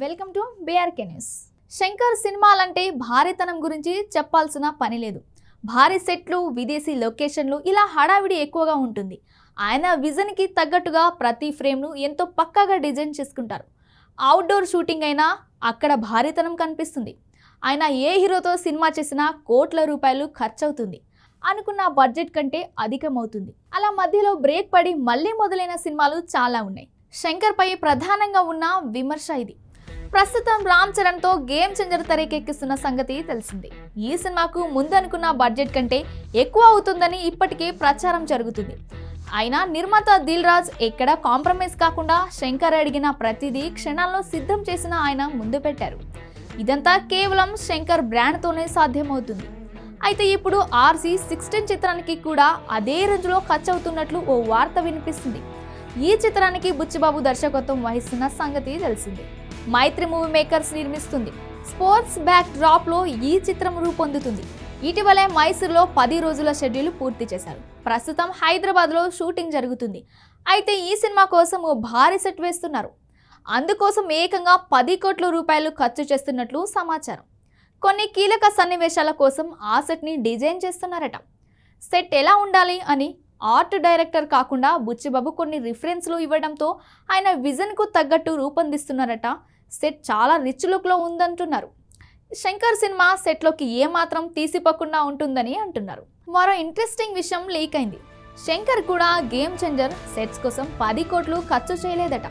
Welcome to BRK news. Shankar సినిమాలంటే భారీతనం గురించి చెప్పాల్సిన పని లేదు. భారీ సెట్లు, విదేశీ లొకేషన్లు, ఇలా హడావిడి ఎక్కువగా ఉంటుంది. ఆయన విజన్కి తగ్గట్టుగా ప్రతి ఫ్రేమ్ను ఎంతో పక్కాగా డిజైన్ చేసుకుంటారు. అవుట్డోర్ షూటింగ్ అయినా అక్కడ భారీతనం కనిపిస్తుంది. ఆయన ఏ హీరోతో సినిమా చేసినా కోట్ల రూపాయలు ఖర్చవుతుంది. అనుకున్న బడ్జెట్ కంటే అధికమవుతుంది. అలా మధ్యలో బ్రేక్ పడి మళ్ళీ మొదలైన సినిమాలు చాలా ఉన్నాయి. శంకర్ పై ప్రధానంగా ఉన్న విమర్శ ఇది. ప్రస్తుతం రామ్ చరణ్తో గేమ్ చేంజర్ తెరకెక్కిస్తున్న సంగతి తెలిసింది. ఈ సినిమాకు ముందు అనుకున్న బడ్జెట్ కంటే ఎక్కువ అవుతుందని ఇప్పటికే ప్రచారం జరుగుతుంది. అయినా నిర్మాత దిల్ రాజు ఎక్కడ కాంప్రమైజ్ కాకుండా శంకర్ అడిగిన ప్రతిదీ క్షణాల్లో సిద్ధం చేసిన ఆయన ముందు పెట్టారు. ఇదంతా కేవలం శంకర్ బ్రాండ్తోనే సాధ్యమవుతుంది. అయితే ఇప్పుడు RC16 చిత్రానికి కూడా అదే రేంజ్లో ఖర్చు అవుతున్నట్లు ఓ వార్త వినిపిస్తుంది. ఈ చిత్రానికి బుచ్చిబాబు దర్శకత్వం వహిస్తున్న సంగతి తెలిసింది. మైత్రి మూవీ మేకర్స్ నిర్మిస్తుంది. స్పోర్ట్స్ బ్యాక్ డ్రాప్ లో ఈ చిత్రం రూపొందుతుంది. ఇటీవలే మైసూర్లో 10 రోజుల షెడ్యూల్ పూర్తి చేశారు. ప్రస్తుతం హైదరాబాద్ లో షూటింగ్ జరుగుతుంది. అయితే ఈ సినిమా కోసం ఓ భారీ సెట్ వేస్తున్నారు. అందుకోసం ఏకంగా 10 కోట్ల రూపాయలు ఖర్చు చేస్తున్నట్లు సమాచారం. కొన్ని కీలక సన్నివేశాల కోసం ఆ సెట్ ని డిజైన్ చేస్తున్నారట. సెట్ ఎలా ఉండాలి అని ఆర్ట్ డైరెక్టర్ కాకుండా బుచ్చిబాబు కొన్ని రిఫరెన్స్లు ఇవ్వడంతో ఆయన విజన్కు తగ్గట్టు రూపొందిస్తున్నారట. సెట్ చాలా రిచ్ లుక్లో ఉందంటున్నారు. శంకర్ సినిమా సెట్లోకి ఏమాత్రం తీసిపోకుండా ఉంటుందని అంటున్నారు. మరో ఇంట్రెస్టింగ్ విషయం లీక్ అయింది. శంకర్ కూడా గేమ్ చేంజర్ సెట్స్ కోసం 10 కోట్లు ఖర్చు చేయలేదట.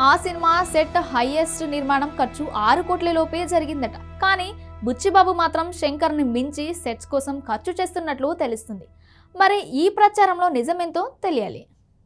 ఆ సినిమా సెట్ హైయెస్ట్ నిర్మాణం ఖర్చు 6 కోట్ల లోపే జరిగిందట. కానీ బుచ్చిబాబు మాత్రం శంకర్ని మించి సెట్స్ కోసం ఖర్చు చేస్తున్నట్లు తెలుస్తుంది. మరి ఈ ప్రచారంలో నిజమేంతో తెలియాలి.